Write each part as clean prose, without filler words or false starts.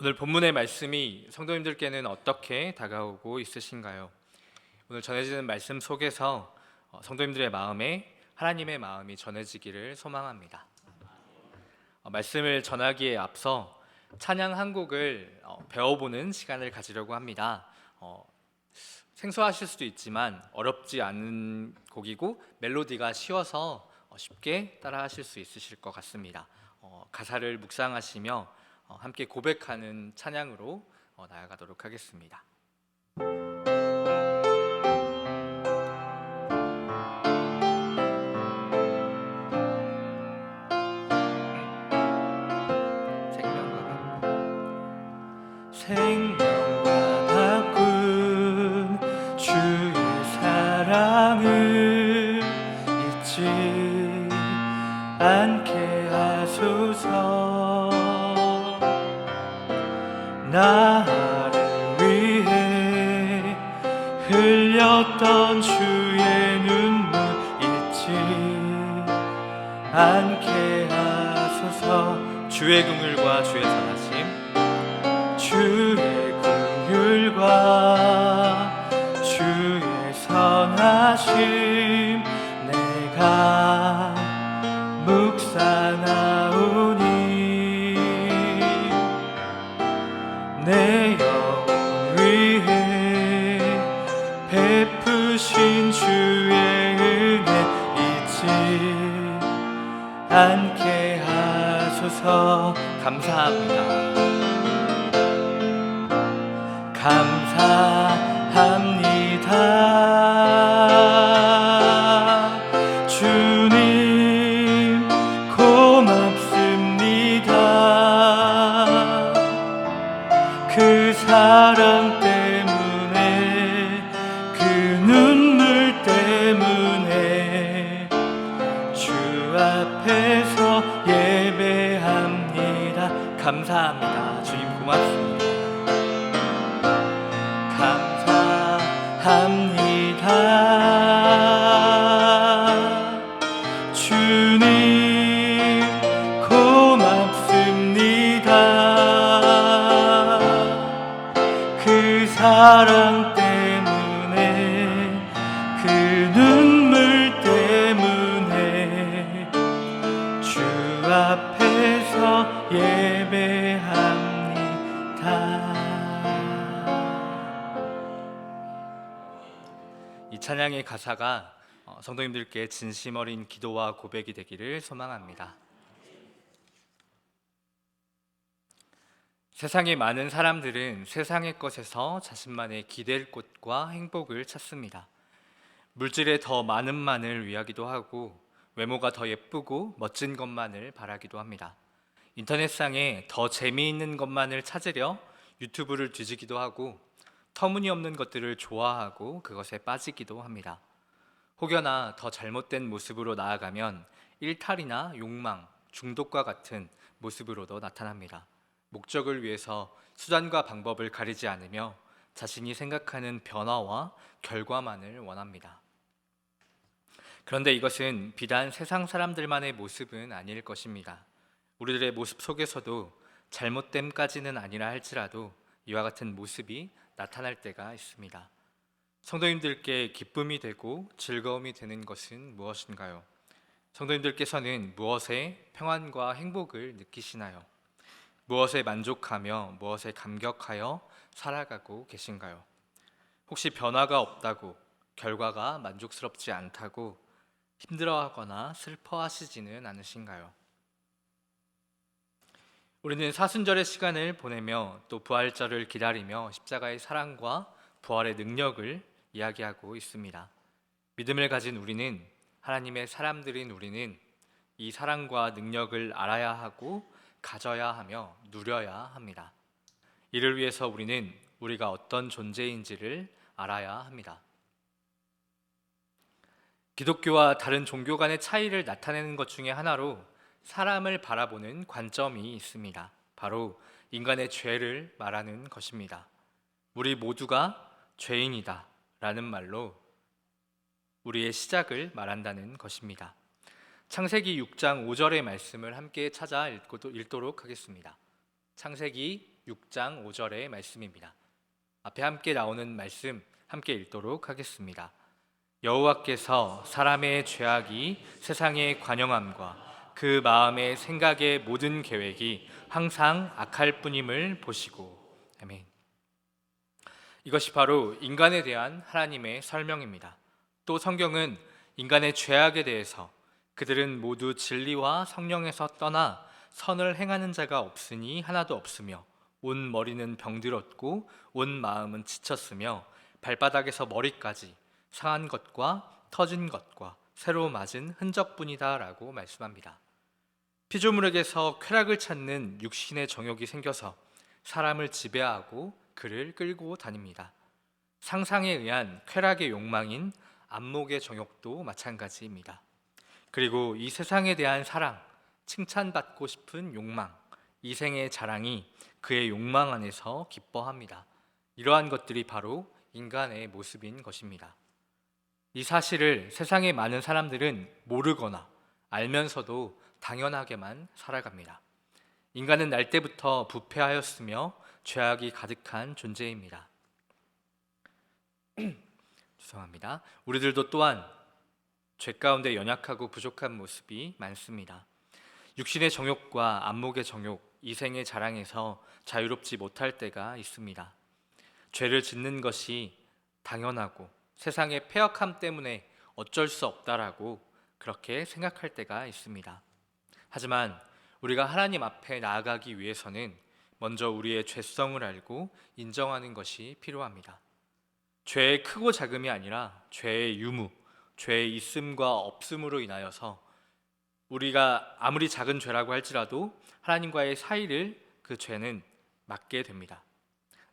오늘 본문의 말씀이 성도님들께는 어떻게 다가오고 있으신가요? 오늘 전해지는 말씀 속에서 성도님들의 마음에 하나님의 마음이 전해지기를 소망합니다. 말씀을 전하기에 앞서 찬양 한 곡을 배워보는 시간을 가지려고 합니다. 생소하실 수도 있지만 어렵지 않은 곡이고 멜로디가 쉬워서 쉽게 따라하실 수 있으실 것 같습니다. 가사를 묵상하시며 함께 고백하는 찬양으로 나아가도록 하겠습니다. 생명과 바꾼 주의 사랑을 잊지 않게 하소서. 나를 위해 흘렸던 주의 눈물 잊지 않게 하소서. 주의 긍휼과 주의 선하심, 주의 긍휼과 주의 선하심 내가 묵상하오니 내 영혼 위해 베푸신 주의 은혜 잊지 않게 하소서. 감사합니다. 감사합니다. 주님 고맙습니다. 그 사랑 때문에 그 눈물 때문에 주 앞에서 예배합니다. 감사합니다. 주님 고맙습니다. 감사합니다. 주님 고맙습니다. 그 사랑 때문에 그 눈물 때문에 주 앞에서 예배합니다. 이 찬양의 가사가 성도님들께 진심 어린 기도와 고백이 되기를 소망합니다. 세상의 많은 사람들은 세상의 것에서 자신만의 기댈 곳과 행복을 찾습니다. 물질에 더 많은 만을 위하기도 하고 외모가 더 예쁘고 멋진 것만을 바라기도 합니다. 인터넷상에 더 재미있는 것만을 찾으려 유튜브를 뒤지기도 하고 터무니없는 것들을 좋아하고 그것에 빠지기도 합니다. 혹여나 더 잘못된 모습으로 나아가면 일탈이나 욕망, 중독과 같은 모습으로도 나타납니다. 목적을 위해서 수단과 방법을 가리지 않으며 자신이 생각하는 변화와 결과만을 원합니다. 그런데 이것은 비단 세상 사람들만의 모습은 아닐 것입니다. 우리들의 모습 속에서도 잘못됨까지는 아니라 할지라도 이와 같은 모습이 나타날 때가 있습니다. 성도님들께 기쁨이 되고 즐거움이 되는 것은 무엇인가요? 성도님들께서는 무엇에 평안과 행복을 느끼시나요? 무엇에 만족하며 무엇에 감격하여 살아가고 계신가요? 혹시 변화가 없다고, 결과가 만족스럽지 않다고 힘들어하거나 슬퍼하시지는 않으신가요? 우리는 사순절의 시간을 보내며 또 부활절을 기다리며 십자가의 사랑과 부활의 능력을 이야기하고 있습니다. 믿음을 가진 우리는, 하나님의 사람들인 우리는 이 사랑과 능력을 알아야 하고 가져야 하며 누려야 합니다. 이를 위해서 우리는 우리가 어떤 존재인지를 알아야 합니다. 기독교와 다른 종교 간의 차이를 나타내는 것 중에 하나로 사람을 바라보는 관점이 있습니다. 바로 인간의 죄를 말하는 것입니다. 우리 모두가 죄인이다 라는 말로 우리의 시작을 말한다는 것입니다. 창세기 6장 5절의 말씀을 함께 찾아 읽도록 하겠습니다. 창세기 6장 5절의 말씀입니다. 앞에 함께 나오는 말씀 함께 읽도록 하겠습니다. 여호와께서 사람의 죄악이 세상의 관영함과 그 마음의 생각의 모든 계획이 항상 악할 뿐임을 보시고. 아멘. 이것이 바로 인간에 대한 하나님의 설명입니다. 또 성경은 인간의 죄악에 대해서 그들은 모두 진리와 성령에서 떠나 선을 행하는 자가 없으니 하나도 없으며 온 머리는 병들었고 온 마음은 지쳤으며 발바닥에서 머리까지 상한 것과 터진 것과 새로 맞은 흔적뿐이다 라고 말씀합니다. 피조물에게서 쾌락을 찾는 육신의 정욕이 생겨서 사람을 지배하고 그를 끌고 다닙니다. 상상에 의한 쾌락의 욕망인 안목의 정욕도 마찬가지입니다. 그리고 이 세상에 대한 사랑, 칭찬받고 싶은 욕망, 이생의 자랑이 그의 욕망 안에서 기뻐합니다. 이러한 것들이 바로 인간의 모습인 것입니다. 이 사실을 세상의 많은 사람들은 모르거나 알면서도 당연하게만 살아갑니다. 인간은 날 때부터 부패하였으며 죄악이 가득한 존재입니다. 죄송합니다. 우리들도 또한 죄 가운데 연약하고 부족한 모습이 많습니다. 육신의 정욕과 안목의 정욕, 이생의 자랑에서 자유롭지 못할 때가 있습니다. 죄를 짓는 것이 당연하고 세상의 패역함 때문에 어쩔 수 없다라고 그렇게 생각할 때가 있습니다. 하지만 우리가 하나님 앞에 나아가기 위해서는 먼저 우리의 죄성을 알고 인정하는 것이 필요합니다. 죄의 크고 작음이 아니라 죄의 유무, 죄의 있음과 없음으로 인하여서 우리가 아무리 작은 죄라고 할지라도 하나님과의 사이를 그 죄는 막게 됩니다.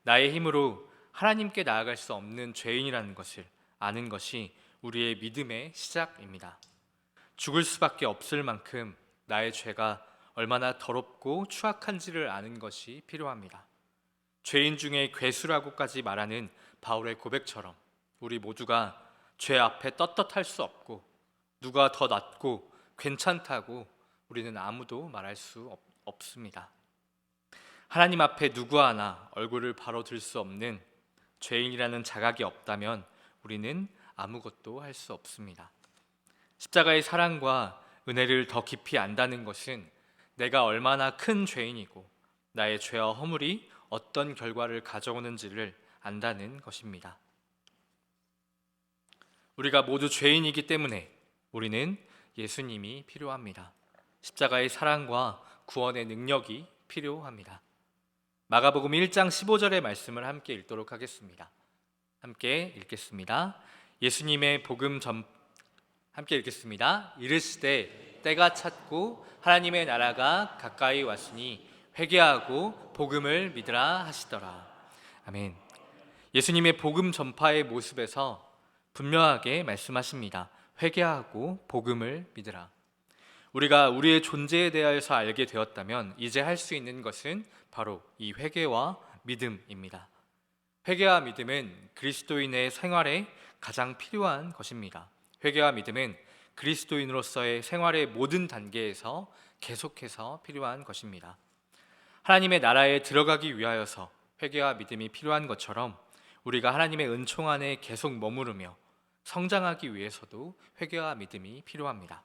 나의 힘으로 하나님께 나아갈 수 없는 죄인이라는 것을 아는 것이 우리의 믿음의 시작입니다. 죽을 수밖에 없을 만큼 나의 죄가 얼마나 더럽고 추악한지를 아는 것이 필요합니다. 죄인 중에 괴수라고까지 말하는 바울의 고백처럼 우리 모두가 죄 앞에 떳떳할 수 없고 누가 더 낫고 괜찮다고 우리는 아무도 말할 수 없습니다. 하나님 앞에 누구 하나 얼굴을 바로 들 수 없는 죄인이라는 자각이 없다면 우리는 아무것도 할 수 없습니다. 십자가의 사랑과 은혜를 더 깊이 안다는 것은 내가 얼마나 큰 죄인이고 나의 죄와 허물이 어떤 결과를 가져오는지를 안다는 것입니다. 우리가 모두 죄인이기 때문에 우리는 예수님이 필요합니다. 십자가의 사랑과 구원의 능력이 필요합니다. 마가복음 1장 15절의 말씀을 함께 읽도록 하겠습니다. 함께 읽겠습니다. 예수님의 복음 함께 읽겠습니다. 이르시되 때가 찼고 하나님의 나라가 가까이 왔으니 회개하고 복음을 믿으라 하시더라. 아멘. 예수님의 복음 전파의 모습에서 분명하게 말씀하십니다. 회개하고 복음을 믿으라. 우리가 우리의 존재에 대하여서 알게 되었다면 이제 할 수 있는 것은 바로 이 회개와 믿음입니다. 회개와 믿음은 그리스도인의 생활에 가장 필요한 것입니다. 회개와 믿음은 그리스도인으로서의 생활의 모든 단계에서 계속해서 필요한 것입니다. 하나님의 나라에 들어가기 위하여서 회개와 믿음이 필요한 것처럼 우리가 하나님의 은총 안에 계속 머무르며 성장하기 위해서도 회개와 믿음이 필요합니다.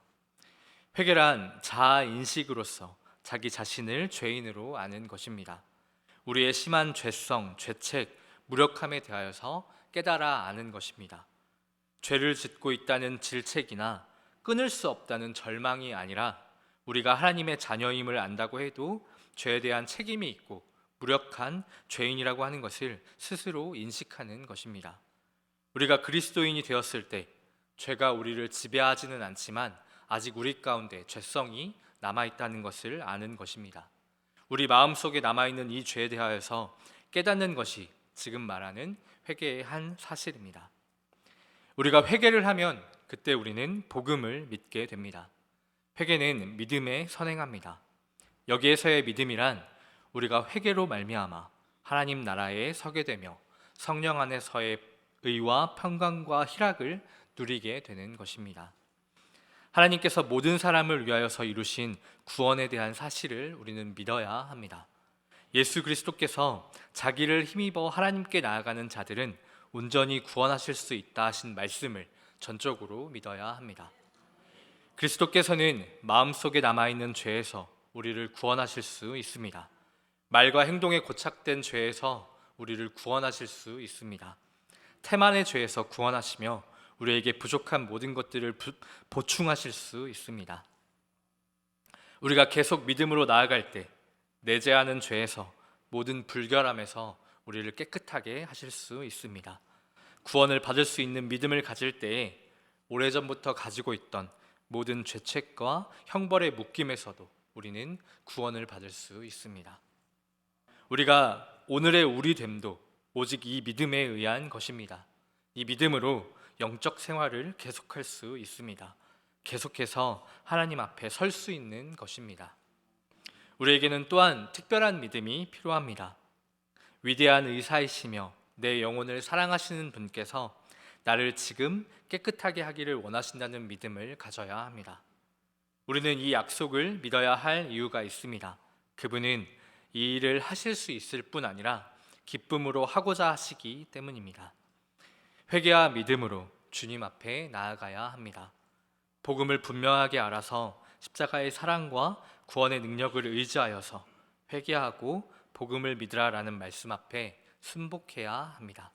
회개란 자아 인식으로서 자기 자신을 죄인으로 아는 것입니다. 우리의 심한 죄성, 죄책, 무력함에 대하여서 깨달아 아는 것입니다. 죄를 짓고 있다는 질책이나 끊을 수 없다는 절망이 아니라 우리가 하나님의 자녀임을 안다고 해도 죄에 대한 책임이 있고 무력한 죄인이라고 하는 것을 스스로 인식하는 것입니다. 우리가 그리스도인이 되었을 때 죄가 우리를 지배하지는 않지만 아직 우리 가운데 죄성이 남아있다는 것을 아는 것입니다. 우리 마음속에 남아있는 이 죄에 대하여서 깨닫는 것이 지금 말하는 회개의 한 사실입니다. 우리가 회개를 하면 그때 우리는 복음을 믿게 됩니다. 회개는 믿음에 선행합니다. 여기에서의 믿음이란 우리가 회개로 말미암아 하나님 나라에 서게 되며 성령 안에서의 의와 평강과 희락을 누리게 되는 것입니다. 하나님께서 모든 사람을 위하여서 이루신 구원에 대한 사실을 우리는 믿어야 합니다. 예수 그리스도께서 자기를 힘입어 하나님께 나아가는 자들은 온전히 구원하실 수 있다 하신 말씀을 전적으로 믿어야 합니다. 그리스도께서는 마음속에 남아있는 죄에서 우리를 구원하실 수 있습니다. 말과 행동에 고착된 죄에서 우리를 구원하실 수 있습니다. 태만의 죄에서 구원하시며 우리에게 부족한 모든 것들을 보충하실 수 있습니다. 우리가 계속 믿음으로 나아갈 때 내재하는 죄에서 모든 불결함에서 우리를 깨끗하게 하실 수 있습니다. 구원을 받을 수 있는 믿음을 가질 때에 오래전부터 가지고 있던 모든 죄책과 형벌의 묶임에서도 우리는 구원을 받을 수 있습니다. 우리가 오늘의 우리 됨도 오직 이 믿음에 의한 것입니다. 이 믿음으로 영적 생활을 계속할 수 있습니다. 계속해서 하나님 앞에 설 수 있는 것입니다. 우리에게는 또한 특별한 믿음이 필요합니다. 위대한 의사이시며 내 영혼을 사랑하시는 분께서 나를 지금 깨끗하게 하기를 원하신다는 믿음을 가져야 합니다. 우리는 이 약속을 믿어야 할 이유가 있습니다. 그분은 이 일을 하실 수 있을 뿐 아니라 기쁨으로 하고자 하시기 때문입니다. 회개와 믿음으로 주님 앞에 나아가야 합니다. 복음을 분명하게 알아서 십자가의 사랑과 구원의 능력을 의지하여서 회개하고 복음을 믿으라라는 말씀 앞에 순복해야 합니다.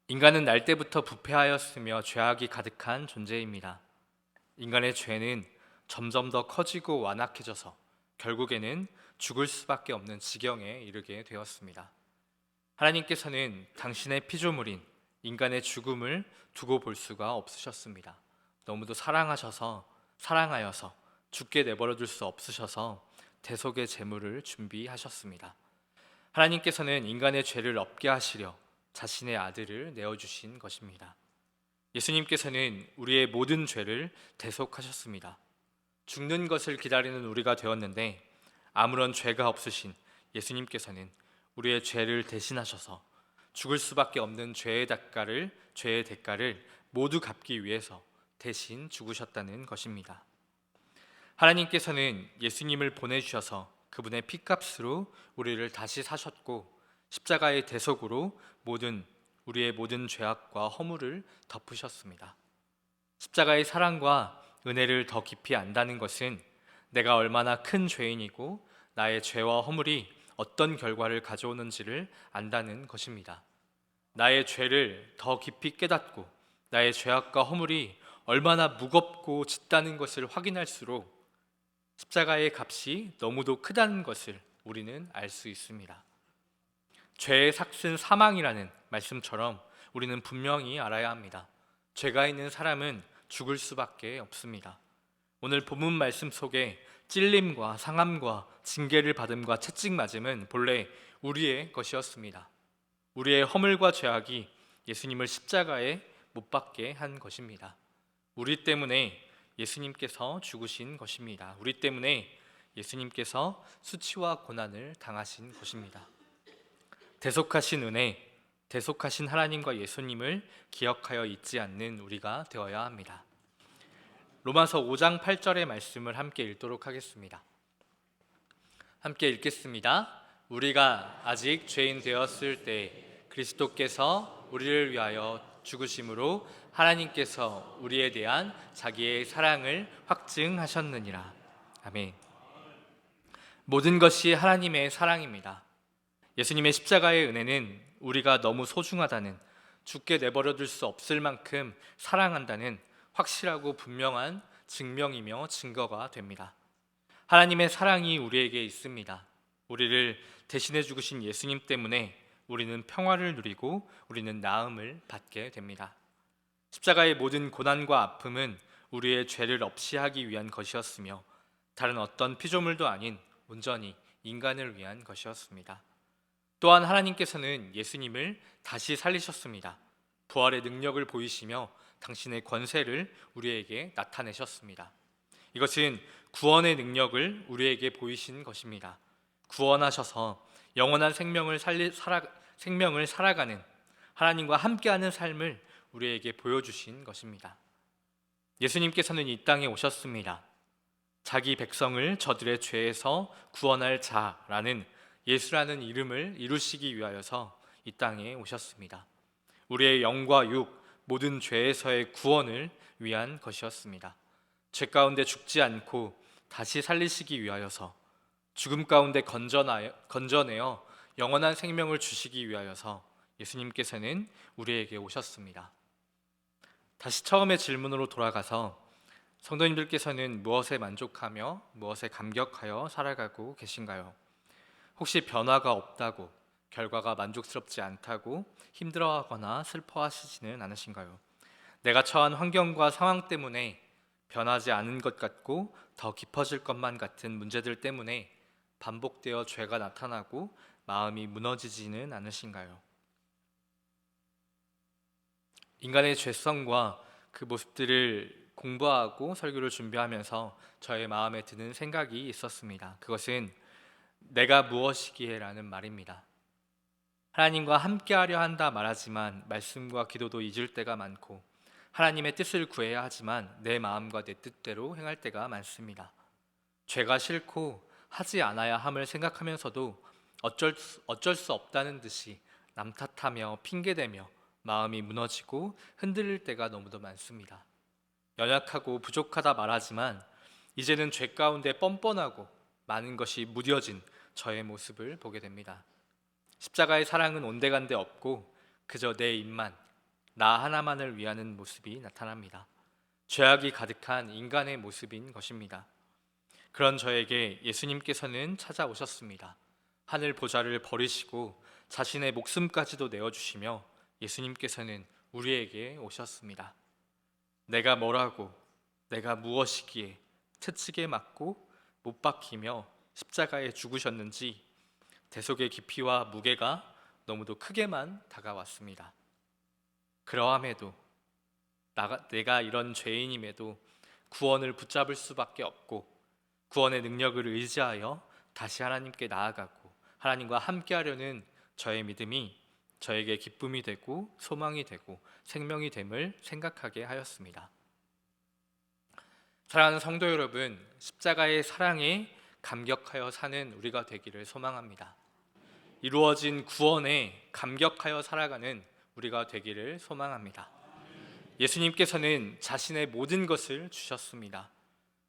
인간은 날 때부터 부패하였으며 죄악이 가득한 존재입니다. 인간의 죄는 점점 더 커지고 완악해져서 결국에는 죽을 수밖에 없는 지경에 이르게 되었습니다. 하나님께서는 당신의 피조물인 인간의 죽음을 두고 볼 수가 없으셨습니다. 너무도 사랑하여서 죽게 내버려 둘 수 없으셔서 대속의 제물을 준비하셨습니다. 하나님께서는 인간의 죄를 없게 하시려 자신의 아들을 내어주신 것입니다. 예수님께서는 우리의 모든 죄를 대속하셨습니다. 죽는 것을 기다리는 우리가 되었는데 아무런 죄가 없으신 예수님께서는 우리의 죄를 대신하셔서 죽을 수밖에 없는 죄의 대가를 모두 갚기 위해서 대신 죽으셨다는 것입니다. 하나님께서는 예수님을 보내주셔서 그분의 피값으로 우리를 다시 사셨고 십자가의 대속으로 우리의 모든 죄악과 허물을 덮으셨습니다. 십자가의 사랑과 은혜를 더 깊이 안다는 것은 내가 얼마나 큰 죄인이고 나의 죄와 허물이 어떤 결과를 가져오는지를 안다는 것입니다. 나의 죄를 더 깊이 깨닫고 나의 죄악과 허물이 얼마나 무겁고 짙다는 것을 확인할수록 십자가의 값이 너무도 크다는 것을 우리는 알 수 있습니다. 죄의 삭슨 사망이라는 말씀처럼 우리는 분명히 알아야 합니다. 죄가 있는 사람은 죽을 수밖에 없습니다. 오늘 본문 말씀 속에 찔림과 상함과 징계를 받음과 채찍맞음은 본래 우리의 것이었습니다. 우리의 허물과 죄악이 예수님을 십자가에 못 박게 한 것입니다. 우리 때문에 예수님께서 죽으신 것입니다. 우리 때문에 예수님께서 수치와 고난을 당하신 것입니다. 대속하신 은혜, 대속하신 하나님과 예수님을 기억하여 잊지 않는 우리가 되어야 합니다. 로마서 5장 8절의 말씀을 함께 읽도록 하겠습니다. 함께 읽겠습니다. 우리가 아직 죄인 되었을 때 그리스도께서 우리를 위하여 죽으심으로 하나님께서 우리에 대한 자기의 사랑을 확증하셨느니라. 아멘. 모든 것이 하나님의 사랑입니다. 예수님의 십자가의 은혜는 우리가 너무 소중하다는, 죽게 내버려둘 수 없을 만큼 사랑한다는 확실하고 분명한 증명이며 증거가 됩니다. 하나님의 사랑이 우리에게 있습니다. 우리를 대신해 죽으신 예수님 때문에 우리는 평화를 누리고 우리는 나음을 받게 됩니다. 십자가의 모든 고난과 아픔은 우리의 죄를 없이 하기 위한 것이었으며 다른 어떤 피조물도 아닌 온전히 인간을 위한 것이었습니다. 또한 하나님께서는 예수님을 다시 살리셨습니다. 부활의 능력을 보이시며 당신의 권세를 우리에게 나타내셨습니다. 이것은 구원의 능력을 우리에게 보이신 것입니다. 구원하셔서 영원한 생명을 살아가는 하나님과 함께하는 삶을 우리에게 보여주신 것입니다. 예수님께서는 이 땅에 오셨습니다. 자기 백성을 저들의 죄에서 구원할 자라는 예수라는 이름을 이루시기 위하여서 이 땅에 오셨습니다. 우리의 영과 육 모든 죄에서의 구원을 위한 것이었습니다. 죄 가운데 죽지 않고 다시 살리시기 위하여서, 죽음 가운데 건져내어 영원한 생명을 주시기 위하여서 예수님께서는 우리에게 오셨습니다. 다시 처음의 질문으로 돌아가서 성도님들께서는 무엇에 만족하며 무엇에 감격하여 살아가고 계신가요? 혹시 변화가 없다고, 결과가 만족스럽지 않다고 힘들어하거나 슬퍼하시지는 않으신가요? 내가 처한 환경과 상황 때문에 변하지 않은 것 같고 더 깊어질 것만 같은 문제들 때문에 반복되어 죄가 나타나고 마음이 무너지지는 않으신가요? 인간의 죄성과 그 모습들을 공부하고 설교를 준비하면서 저의 마음에 드는 생각이 있었습니다. 그것은 내가 무엇이기에 라는 말입니다. 하나님과 함께하려 한다 말하지만 말씀과 기도도 잊을 때가 많고, 하나님의 뜻을 구해야 하지만 내 마음과 내 뜻대로 행할 때가 많습니다. 죄가 싫고 하지 않아야 함을 생각하면서도 어쩔 수 없다는 듯이 남 탓하며 핑계대며 마음이 무너지고 흔들릴 때가 너무도 많습니다. 연약하고 부족하다 말하지만 이제는 죄 가운데 뻔뻔하고 많은 것이 무뎌진 저의 모습을 보게 됩니다. 십자가의 사랑은 온데간데 없고 그저 내 입만, 나 하나만을 위하는 모습이 나타납니다. 죄악이 가득한 인간의 모습인 것입니다. 그런 저에게 예수님께서는 찾아오셨습니다. 하늘 보좌를 버리시고 자신의 목숨까지도 내어주시며 예수님께서는 우리에게 오셨습니다. 내가 뭐라고, 내가 무엇이기에 채찍에 맞고 못 박히며 십자가에 죽으셨는지 대속의 깊이와 무게가 너무도 크게만 다가왔습니다. 그러함에도 내가 이런 죄인임에도 구원을 붙잡을 수밖에 없고, 구원의 능력을 의지하여 다시 하나님께 나아가고 하나님과 함께하려는 저의 믿음이 저에게 기쁨이 되고 소망이 되고 생명이 됨을 생각하게 하였습니다. 사랑하는 성도 여러분, 십자가의 사랑에 감격하여 사는 우리가 되기를 소망합니다. 이루어진 구원에 감격하여 살아가는 우리가 되기를 소망합니다. 예수님께서는 자신의 모든 것을 주셨습니다.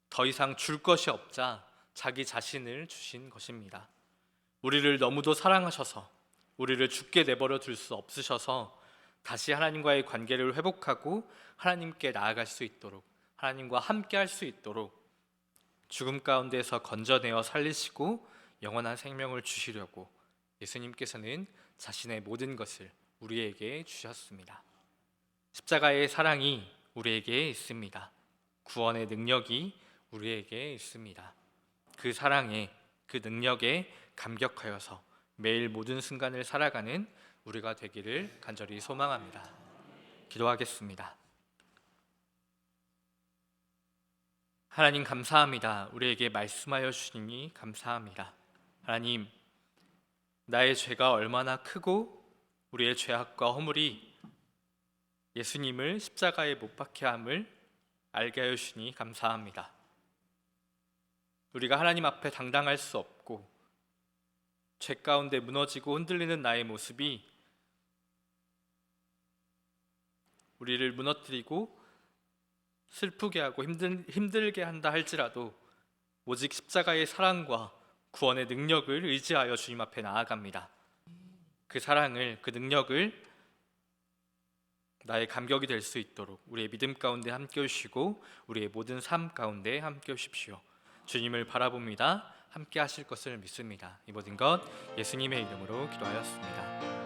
더 이상 줄 것이 없자 자기 자신을 주신 것입니다. 우리를 너무도 사랑하셔서 우리를 죽게 내버려 둘 수 없으셔서 다시 하나님과의 관계를 회복하고 하나님께 나아갈 수 있도록, 하나님과 함께 할 수 있도록 죽음 가운데서 건져내어 살리시고 영원한 생명을 주시려고 예수님께서는 자신의 모든 것을 우리에게 주셨습니다. 십자가의 사랑이 우리에게 있습니다. 구원의 능력이 우리에게 있습니다. 그 사랑에, 그 능력에 감격하여서 매일 모든 순간을 살아가는 우리가 되기를 간절히 소망합니다. 기도하겠습니다. 하나님 감사합니다. 우리에게 말씀하여 주시니 감사합니다. 하나님, 나의 죄가 얼마나 크고 우리의 죄악과 허물이 예수님을 십자가에 못 박게 함을 알게 하여 주시니 감사합니다. 우리가 하나님 앞에 당당할 수 없고 죄 가운데 무너지고 흔들리는 나의 모습이 우리를 무너뜨리고 슬프게 하고 힘들게 한다 할지라도 오직 십자가의 사랑과 구원의 능력을 의지하여 주님 앞에 나아갑니다. 그 사랑을, 그 능력을 나의 감격이 될 수 있도록 우리의 믿음 가운데 함께 오시고 우리의 모든 삶 가운데 함께 오십시오. 주님을 바라봅니다. 함께 하실 것을 믿습니다. 이 모든 것 예수님의 이름으로 기도하였습니다.